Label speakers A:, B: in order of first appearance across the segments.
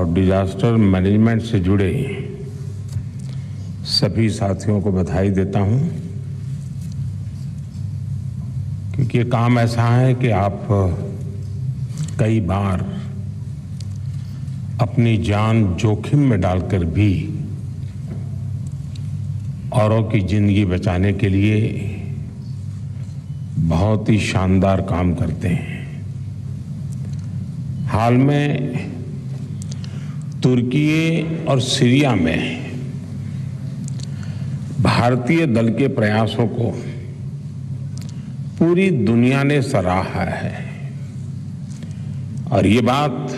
A: और disaster management से जुड़े सभी साथियों को बधाई देता हूं, क्योंकि ये काम ऐसा है कि आप कई बार अपनी जान जोखिम में डालकर भी औरों की जिंदगी बचाने के लिए बहुत ही शानदार काम करते हैं। हाल में तुर्की और सीरिया में भारतीय दल के प्रयासों को पूरी दुनिया ने सराहा है और ये बात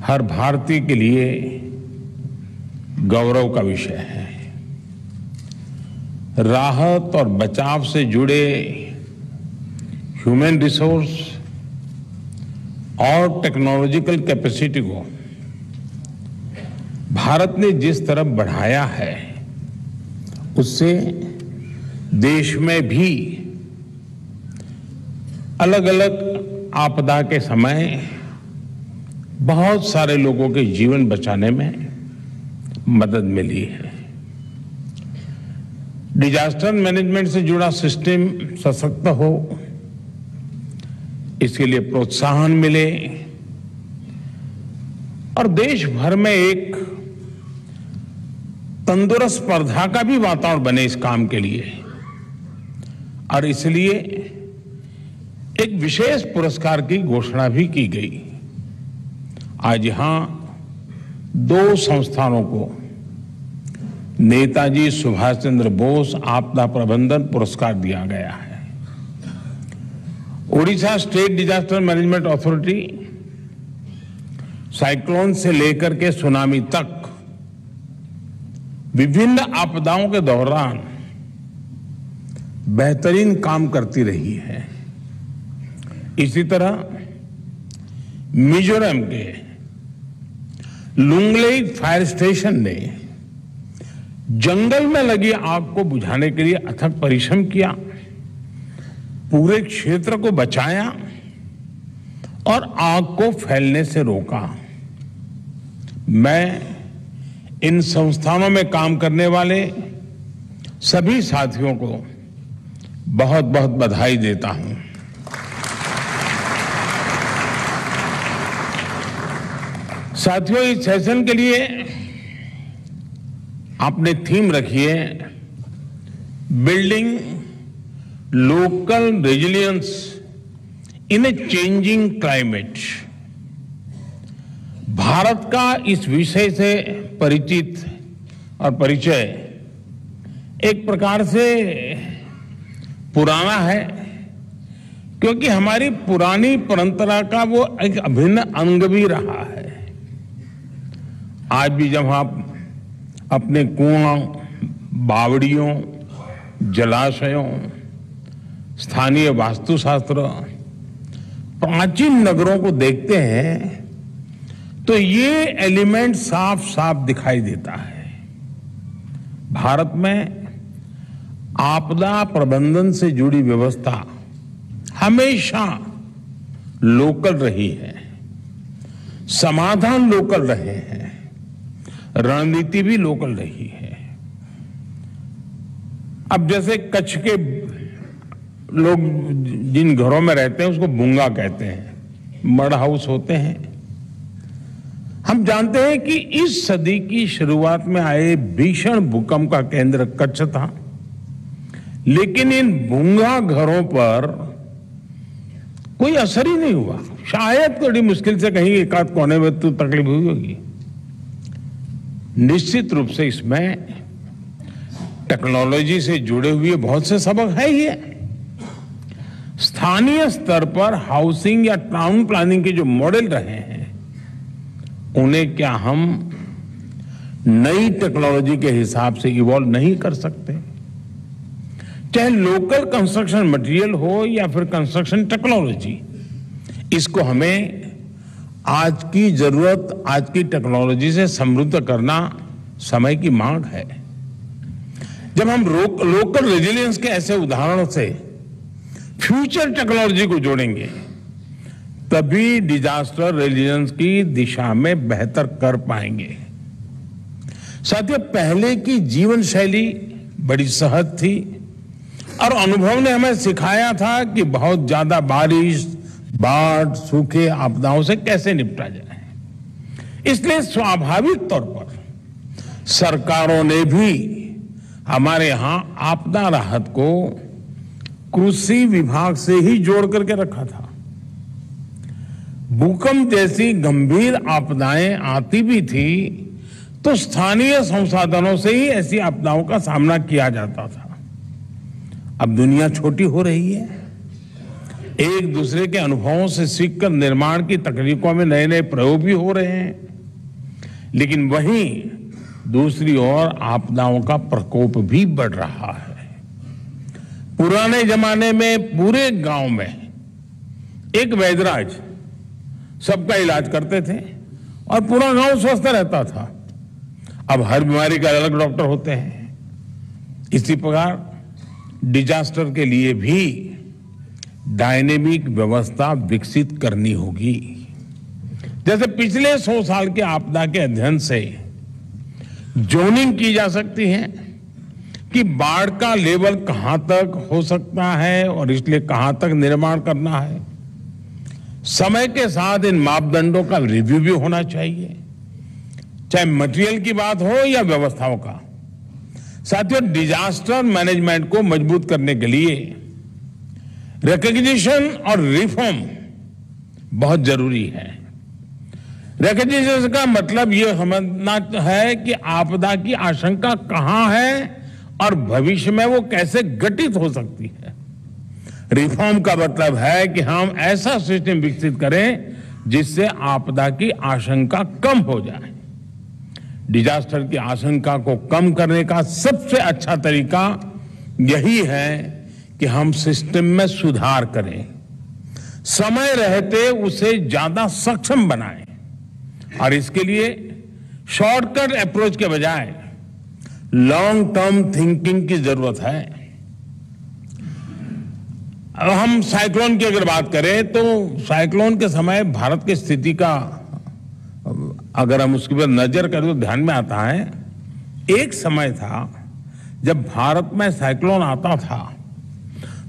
A: हर भारतीय के लिए गौरव का विषय है। राहत और बचाव से जुड़े ह्यूमन रिसोर्स और टेक्नोलॉजिकल कैपेसिटी को भारत ने जिस तरफ बढ़ाया है, उससे देश में भी अलग अलग आपदा के समय बहुत सारे लोगों के जीवन बचाने में मदद मिली है। डिजास्टर मैनेजमेंट से जुड़ा सिस्टम सशक्त हो, इसके लिए प्रोत्साहन मिले और देश भर में एक तंदुरुस्त स्पर्धा का भी वातावरण बने इस काम के लिए, और इसलिए एक विशेष पुरस्कार की घोषणा भी की गई। आज यहां 2 संस्थानों को नेताजी सुभाष चंद्र बोस आपदा प्रबंधन पुरस्कार दिया गया है। Odisha state disaster management authority cyclone से लेकर के सुनामी तक विभिन्न आपदाओं के दौरान बेहतरीन काम करती रही है। इसी तरह मिजोरम के लुंगलेई फायर स्टेशन ने जंगल में लगी आग को बुझाने के लिए अथक परिश्रम किया, पूरे क्षेत्र को बचाया और आग को फैलने से रोका। मैं इन संस्थानों में काम करने वाले सभी साथियों को बहुत बहुत बधाई देता हूं। साथियों, इस सेशन के लिए आपने थीम रखी है building local resilience in a changing climate. Bharat का इस विषय से परिचित और परिचय एक प्रकार से पुराना है, क्योंकि हमारी पुरानी परंपरा का वो एक अभिन्न अंग भी रहा है। आज भी जब आप अपने कुआं, बावड़ियों, जलाशयों, स्थानीय वास्तुशास्त्र, प्राचीन नगरों को देखते हैं तो ये एलिमेंट साफ साफ दिखाई देता है। भारत में आपदा प्रबंधन से जुड़ी व्यवस्था हमेशा लोकल रही है, समाधान लोकल रहे हैं, रणनीति भी लोकल रही है। अब जैसे कच्छ के लोग जिन घरों में रहते हैं उसको बुंगा कहते हैं, मड हाउस होते हैं। हम जानते हैं कि इस सदी की शुरुआत में आए भीषण भूकंप का केंद्र कच्छ था, लेकिन इन भूंगा घरों पर कोई असर ही नहीं हुआ। शायद बड़ी मुश्किल से कहीं एक आध कोने में तो तकलीफ हुई होगी। निश्चित रूप से इसमें टेक्नोलॉजी से जुड़े हुए बहुत से सबक है। ही स्थानीय स्तर पर हाउसिंग या टाउन प्लानिंग के जो मॉडल रहे हैं, उन्हें क्या हम नई टेक्नोलॉजी के हिसाब से इवॉल्व नहीं कर सकते? चाहे लोकल कंस्ट्रक्शन मटेरियल हो या फिर कंस्ट्रक्शन टेक्नोलॉजी, इसको हमें आज की जरूरत, आज की टेक्नोलॉजी से समृद्ध करना समय की मांग है। जब हम लोकल रेजिलियंस के ऐसे उदाहरणों से फ्यूचर टेक्नोलॉजी को जोड़ेंगे तभी डिजास्टर रेजिलियंस की दिशा में बेहतर कर पाएंगे। साथियों, पहले की जीवन शैली बड़ी सहज थी और अनुभव ने हमें सिखाया था कि बहुत ज्यादा बारिश, बाढ़, सूखे, आपदाओं से कैसे निपटा जाए। इसलिए स्वाभाविक तौर पर सरकारों ने भी हमारे यहां आपदा राहत को कृषि विभाग से ही जोड़ करके रखा था। भूकंप जैसी गंभीर आपदाएं आती भी थी तो स्थानीय संसाधनों से ही ऐसी आपदाओं का सामना किया जाता था। अब दुनिया छोटी हो रही है, एक दूसरे के अनुभवों से सीखकर निर्माण की तकनीकों में नए नए प्रयोग भी हो रहे हैं, लेकिन वहीं दूसरी ओर आपदाओं का प्रकोप भी बढ़ रहा है। पुराने जमाने में पूरे गांव में एक वैद्यराज सबका इलाज करते थे और पूरा गांव स्वस्थ रहता था। अब हर बीमारी का अलग डॉक्टर होते हैं। इसी प्रकार डिजास्टर के लिए भी डायनेमिक व्यवस्था विकसित करनी होगी। जैसे पिछले 100 साल के आपदा के अध्ययन से जोनिंग की जा सकती है कि बाढ़ का लेवल कहां तक हो सकता है और इसलिए कहां तक निर्माण करना है। समय के साथ इन मापदंडों का रिव्यू भी होना चाहिए, चाहे मटेरियल की बात हो या व्यवस्थाओं का। साथियों, डिजास्टर मैनेजमेंट को मजबूत करने के लिए रिकग्निशन और रिफॉर्म बहुत जरूरी है। रिकग्निशन का मतलब यह समझना है कि आपदा की आशंका कहां है और भविष्य में वो कैसे घटित हो सकती है। रिफॉर्म का मतलब है कि हम ऐसा सिस्टम विकसित करें जिससे आपदा की आशंका कम हो जाए। डिजास्टर की आशंका को कम करने का सबसे अच्छा तरीका यही है कि हम सिस्टम में सुधार करें, समय रहते उसे ज्यादा सक्षम बनाएं और इसके लिए शॉर्टकट अप्रोच के बजाय लॉन्ग टर्म थिंकिंग की जरूरत है। अब हम साइक्लोन की अगर बात करें तो साइक्लोन के समय भारत की स्थिति का अगर हम उसके ऊपर नजर करें तो ध्यान में आता है, एक समय था जब भारत में साइक्लोन आता था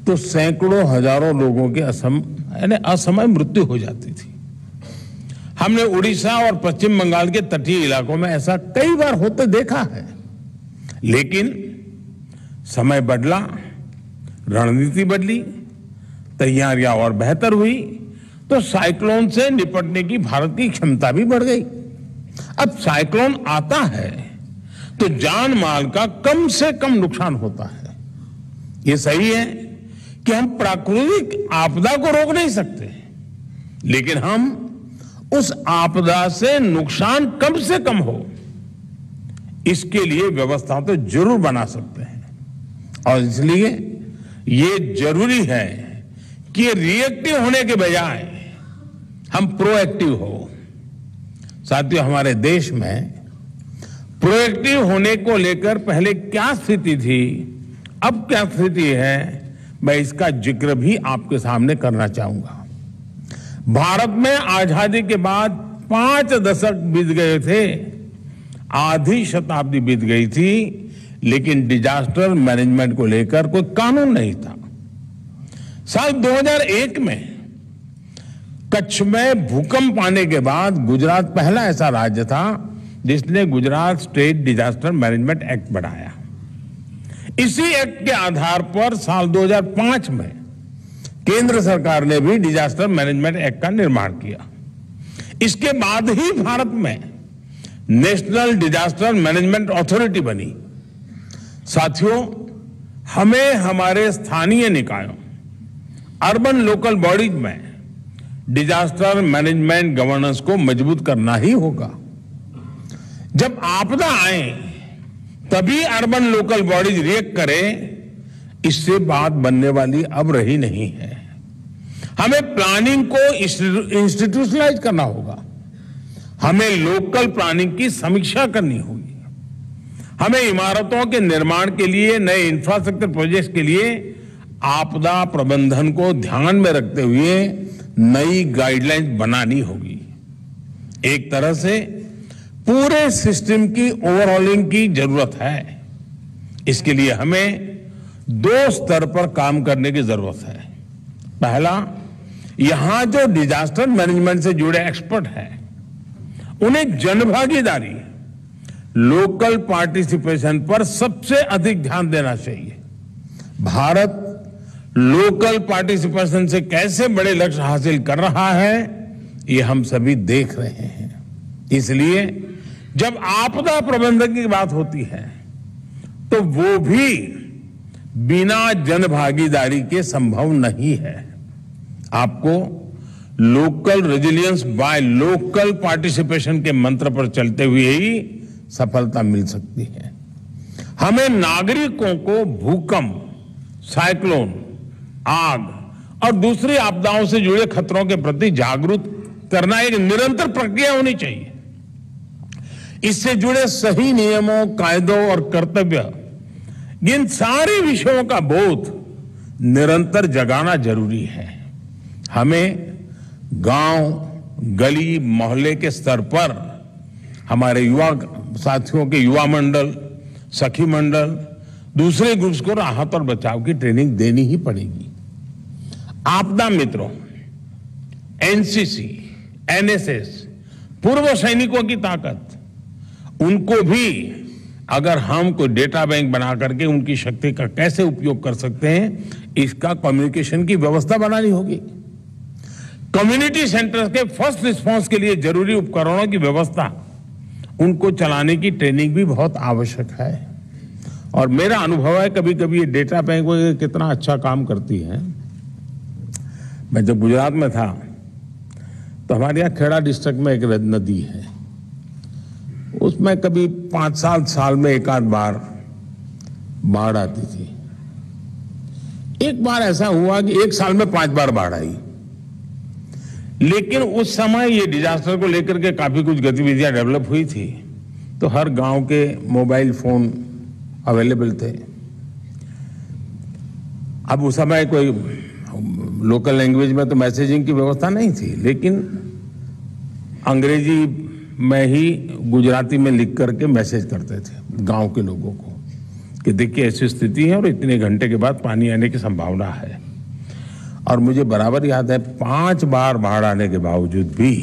A: तो सैकड़ों हजारों लोगों के असमय मृत्यु हो जाती थी। हमने उड़ीसा और पश्चिम बंगाल के तटीय इलाकों में ऐसा कई बार होते देखा है, लेकिन समय बदला, रणनीति बदली, तैयारियां और बेहतर हुई तो साइक्लोन से निपटने की भारत की क्षमता भी बढ़ गई। अब साइक्लोन आता है तो जान माल का कम से कम नुकसान होता है। ये सही है कि हम प्राकृतिक आपदा को रोक नहीं सकते, लेकिन हम उस आपदा से नुकसान कम से कम हो इसके लिए व्यवस्था तो जरूर बना सकते हैं। और इसलिए ये जरूरी है कि रिएक्टिव होने के बजाय हम प्रोएक्टिव हो। साथियों, हमारे देश में प्रोएक्टिव होने को लेकर पहले क्या स्थिति थी, अब क्या स्थिति है, मैं इसका जिक्र भी आपके सामने करना चाहूंगा। भारत में आजादी के बाद 5 दशक बीत गए थे, आधी शताब्दी बीत गई थी, लेकिन डिजास्टर मैनेजमेंट को लेकर कोई कानून नहीं था। साल 2001 में कच्छ में भूकंप आने के बाद गुजरात पहला ऐसा राज्य था जिसने Gujarat state disaster management act बनाया। इसी एक्ट के आधार पर साल 2005 में केंद्र सरकार ने भी डिजास्टर मैनेजमेंट एक्ट का निर्माण किया। इसके बाद ही भारत में नेशनल डिजास्टर मैनेजमेंट अथॉरिटी बनी। साथियों, हमें हमारे स्थानीय निकायों, अर्बन लोकल बॉडीज में डिजास्टर मैनेजमेंट गवर्नेंस को मजबूत करना ही होगा। जब आपदा आए तभी अर्बन लोकल बॉडीज रिएक्ट करें, इससे बात बनने वाली अब रही नहीं है। हमें प्लानिंग को इंस्टीट्यूशनलाइज करना होगा, हमें लोकल प्लानिंग की समीक्षा करनी होगी, हमें इमारतों के निर्माण के लिए, नए इंफ्रास्ट्रक्चर प्रोजेक्ट्स के लिए आपदा प्रबंधन को ध्यान में रखते हुए नई गाइडलाइंस बनानी होगी। एक तरह से पूरे सिस्टम की ओवरऑलिंग की जरूरत है। इसके लिए हमें 2 स्तर पर काम करने की जरूरत है। पहला, यहां जो डिजास्टर मैनेजमेंट से जुड़े एक्सपर्ट हैं, उन्हें जनभागीदारी, लोकल पार्टिसिपेशन पर सबसे अधिक ध्यान देना चाहिए। भारत लोकल पार्टिसिपेशन से कैसे बड़े लक्ष्य हासिल कर रहा है, ये हम सभी देख रहे हैं। इसलिए जब आपदा प्रबंधन की बात होती है तो वो भी बिना जनभागीदारी के संभव नहीं है। आपको local resilience by local participation के मंत्र पर चलते हुए ही सफलता मिल सकती है। हमें नागरिकों को भूकंप, साइक्लोन, आग और दूसरी आपदाओं से जुड़े खतरों के प्रति जागरूक करना एक निरंतर प्रक्रिया होनी चाहिए। इससे जुड़े सही नियमों, कायदों और कर्तव्य, इन सारे विषयों का बोध निरंतर जगाना जरूरी है। हमें गांव, गली, मोहल्ले के स्तर पर हमारे युवा साथियों के युवा मंडल, सखी मंडल, दूसरे ग्रुप्स को राहत और बचाव की ट्रेनिंग देनी ही पड़ेगी। आपदा मित्रों, एनसीसी, एनएसएस, पूर्व सैनिकों की ताकत, उनको भी अगर हम कोई डेटा बैंक बना करके उनकी शक्ति का कैसे उपयोग कर सकते हैं, इसका कम्युनिकेशन की व्यवस्था बनानी होगी। कम्युनिटी सेंटर्स के फर्स्ट रिस्पांस के लिए जरूरी उपकरणों की व्यवस्था, उनको चलाने की ट्रेनिंग भी बहुत आवश्यक है। और मेरा अनुभव है, कभी कभी ये डेटा बैंक कितना अच्छा काम करती है। मैं जब गुजरात में था तो हमारे यहाँ खेड़ा डिस्ट्रिक्ट में एक नदी है, उसमें कभी 5-7 साल में एक आध बार बाढ़ आती थी। एक बार ऐसा हुआ कि 1 साल में 5 बार बाढ़ आई। लेकिन उस समय ये डिजास्टर को लेकर के काफी कुछ गतिविधियां डेवलप हुई थी, तो हर गांव के मोबाइल फोन अवेलेबल थे। अब उस समय कोई लोकल लैंग्वेज में तो मैसेजिंग की व्यवस्था नहीं थी, लेकिन अंग्रेजी में ही गुजराती में लिख करके मैसेज करते थे गांव के लोगों को कि देखिए ऐसी स्थिति है और इतने घंटे के बाद पानी आने की संभावना है। और मुझे बराबर याद है, 5 बार बाढ़ आने के बावजूद भी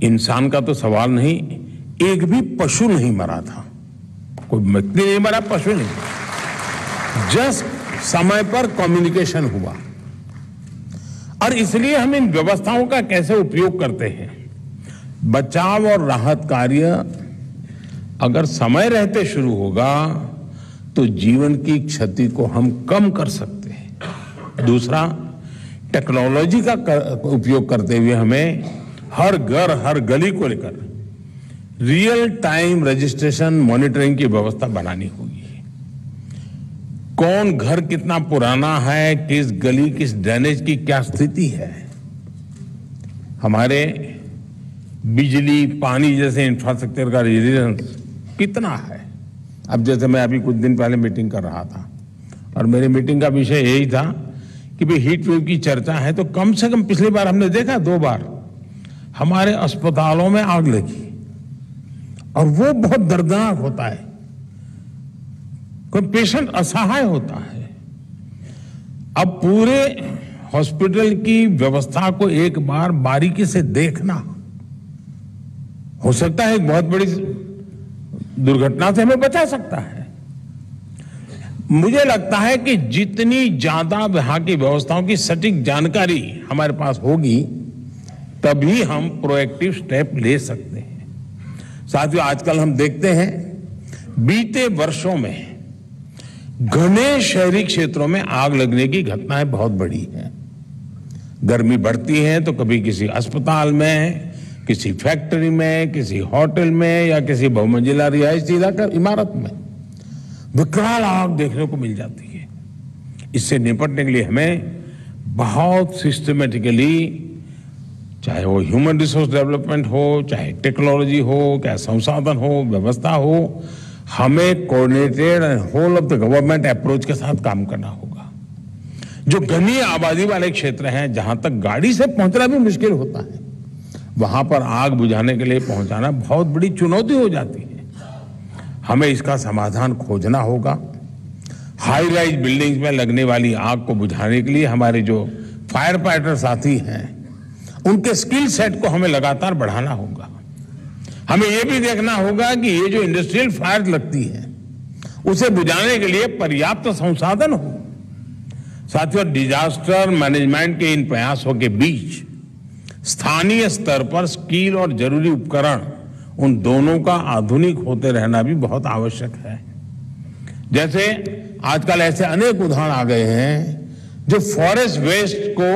A: इंसान का तो सवाल नहीं, एक भी पशु नहीं मरा था। कोई व्यक्ति नहीं मरा, पशु नहीं। जस्ट समय पर कम्युनिकेशन हुआ। और इसलिए हम इन व्यवस्थाओं का कैसे उपयोग करते हैं। बचाव और राहत कार्य अगर समय रहते शुरू होगा तो जीवन की क्षति को हम कम कर सकते हैं। दूसरा, टेक्नोलॉजी का उपयोग करते हुए हमें हर घर, हर गली को लेकर रियल टाइम रजिस्ट्रेशन, मॉनिटरिंग की व्यवस्था बनानी होगी। कौन घर कितना पुराना है, किस गली, किस ड्रेनेज की क्या स्थिति है, हमारे बिजली, पानी जैसे इंफ्रास्ट्रक्चर का रेजिलियंस कितना है। अब जैसे मैं अभी कुछ दिन पहले मीटिंग कर रहा था और मेरी मीटिंग का विषय यही था कि भाई हीट वेव की चर्चा है, तो कम से कम पिछली बार हमने देखा 2 बार हमारे अस्पतालों में आग लगी और वो बहुत दर्दनाक होता है। कोई पेशेंट असहाय होता है। अब पूरे हॉस्पिटल की व्यवस्था को एक बार बारीकी से देखना, हो सकता है एक बहुत बड़ी दुर्घटना से हमें बचा सकता है। मुझे लगता है कि जितनी ज्यादा वहां की व्यवस्थाओं की सटीक जानकारी हमारे पास होगी, तभी हम प्रोएक्टिव स्टेप ले सकते हैं। साथियों, आजकल हम देखते हैं बीते वर्षों में घने शहरी क्षेत्रों में आग लगने की घटनाएं बहुत बढ़ी हैं। गर्मी बढ़ती है तो कभी किसी अस्पताल में, किसी फैक्ट्री में, किसी होटल में या किसी बहुमंजिला रिहायशी इमारत में विकराल आग देखने को मिल जाती है। इससे निपटने के लिए हमें बहुत सिस्टमेटिकली, चाहे वो ह्यूमन रिसोर्स डेवलपमेंट हो, चाहे टेक्नोलॉजी हो, चाहे संसाधन हो, व्यवस्था हो, हमें coordinated and whole of the government approach के साथ काम करना होगा। जो घनी आबादी वाले क्षेत्र हैं, जहां तक गाड़ी से पहुंचना भी मुश्किल होता है, वहां पर आग बुझाने के लिए पहुंचाना बहुत बड़ी चुनौती हो जाती है। हमें इसका समाधान खोजना होगा। हाई राइज बिल्डिंग्स में लगने वाली आग को बुझाने के लिए हमारे जो फायर फाइटर साथी हैं, उनके स्किल सेट को हमें लगातार बढ़ाना होगा। हमें यह भी देखना होगा कि ये जो इंडस्ट्रियल फायर लगती है, उसे बुझाने के लिए पर्याप्त संसाधन हो। साथियों, डिजास्टर मैनेजमेंट के इन प्रयासों के बीच स्थानीय स्तर पर स्किल और जरूरी उपकरण, उन दोनों का आधुनिक होते रहना भी बहुत आवश्यक है। जैसे आजकल ऐसे अनेक उदाहरण आ गए हैं जो फॉरेस्ट वेस्ट को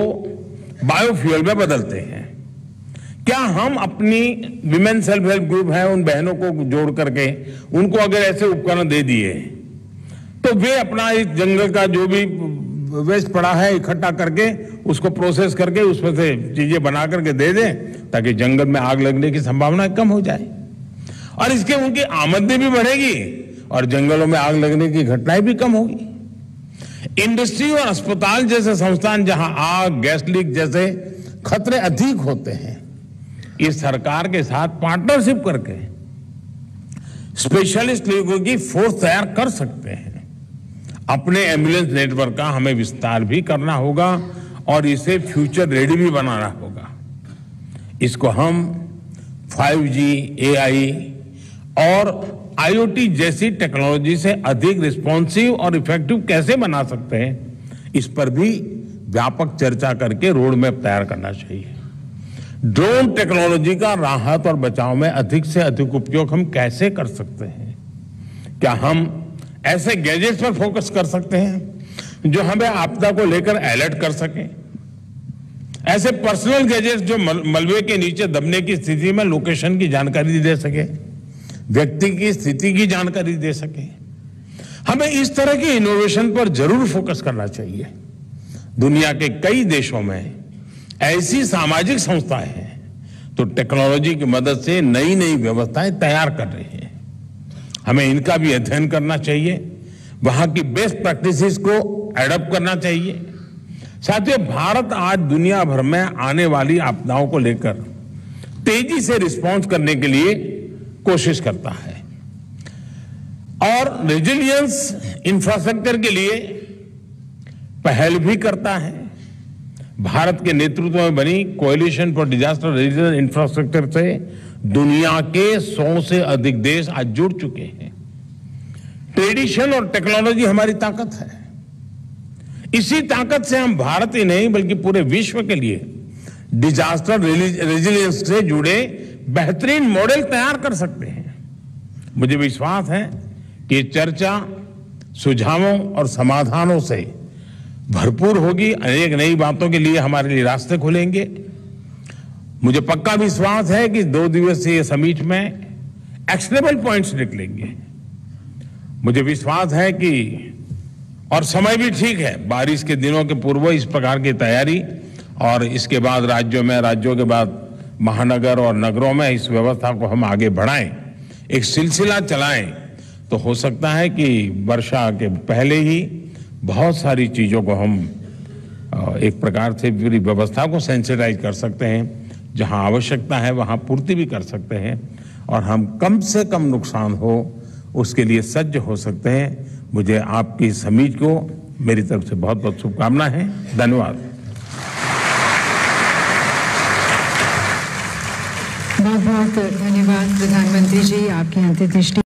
A: बायोफ्यूल में बदलते हैं। क्या हम अपनी विमेन सेल्फ हेल्प ग्रुप है, उन बहनों को जोड़ करके उनको अगर ऐसे उपकरण दे दिए तो वे अपना इस जंगल का जो भी वेस्ट पड़ा है इकट्ठा करके उसको प्रोसेस करके उसमें से चीजें बना करके दे दें, ताकि जंगल में आग लगने की संभावना कम हो जाए और इसके उनकी आमदनी भी बढ़ेगी और जंगलों में आग लगने की घटनाएं भी कम होगी। इंडस्ट्री और अस्पताल जैसे संस्थान जहां आग, गैस लीक जैसे खतरे अधिक होते हैं, ये सरकार के साथ पार्टनरशिप करके स्पेशलिस्ट लोगों की फोर्स तैयार कर सकते हैं। अपने एम्बुलेंस नेटवर्क का हमें विस्तार भी करना होगा और इसे फ्यूचर रेडी भी बनाना होगा। इसको हम 5G, AI और IoT जैसी टेक्नोलॉजी से अधिक रिस्पॉन्सिव और इफेक्टिव कैसे बना सकते हैं, इस पर भी व्यापक चर्चा करके रोड मैप तैयार करना चाहिए। ड्रोन टेक्नोलॉजी का राहत और बचाव में अधिक से अधिक उपयोग हम कैसे कर सकते हैं? क्या हम ऐसे गैजेट्स पर फोकस कर सकते हैं जो हमें आपदा को लेकर अलर्ट कर सके? ऐसे पर्सनल गैजेट्स जो मलबे के नीचे दबने की स्थिति में लोकेशन की जानकारी दे सके, व्यक्ति की स्थिति की जानकारी दे सके। हमें इस तरह की इनोवेशन पर जरूर फोकस करना चाहिए। दुनिया के कई देशों में ऐसी सामाजिक संस्थाएं हैं तो टेक्नोलॉजी की मदद से नई नई व्यवस्थाएं तैयार कर रही हैं। हमें इनका भी अध्ययन करना चाहिए, वहां की बेस्ट प्रैक्टिसेस को एडॉप्ट करना चाहिए। साथियों, भारत आज दुनिया भर में आने वाली आपदाओं को लेकर तेजी से रिस्पॉन्स करने के लिए कोशिश करता है और रेजिलियंस इंफ्रास्ट्रक्चर के लिए पहल भी करता है। भारत के नेतृत्व में बनी coalition for disaster resilience infrastructure से दुनिया के 100 से अधिक देश आज जुड़ चुके हैं। ट्रेडिशन और टेक्नोलॉजी हमारी ताकत है। इसी ताकत से हम भारत ही नहीं बल्कि पूरे विश्व के लिए डिजास्टर रेजिलियंस से जुड़े बेहतरीन मॉडल तैयार कर सकते हैं। मुझे विश्वास है कि ये चर्चा सुझावों और समाधानों से भरपूर होगी, अनेक नई बातों के लिए हमारे लिए रास्ते खुलेंगे। मुझे पक्का विश्वास है कि 2 दिवसीय समिट में एक्शनेबल पॉइंट्स निकलेंगे। मुझे विश्वास है कि और समय भी ठीक है, बारिश के दिनों के पूर्व इस प्रकार की तैयारी और इसके बाद राज्यों के बाद महानगर और नगरों में इस व्यवस्था को हम आगे बढ़ाएं, एक सिलसिला चलाएं, तो हो सकता है कि वर्षा के पहले ही बहुत सारी चीजों को हम एक प्रकार से पूरी व्यवस्था को सेंसिटाइज कर सकते हैं। जहां आवश्यकता है वहां पूर्ति भी कर सकते हैं और हम कम से कम नुकसान हो उसके लिए सज्ज हो सकते हैं। मुझे आपकी समिट को मेरी तरफ से बहुत बहुत शुभकामनाएं हैं। धन्यवाद।
B: बहुत बहुत धन्यवाद प्रधानमंत्री जी, आपकी अंतर्दृष्टि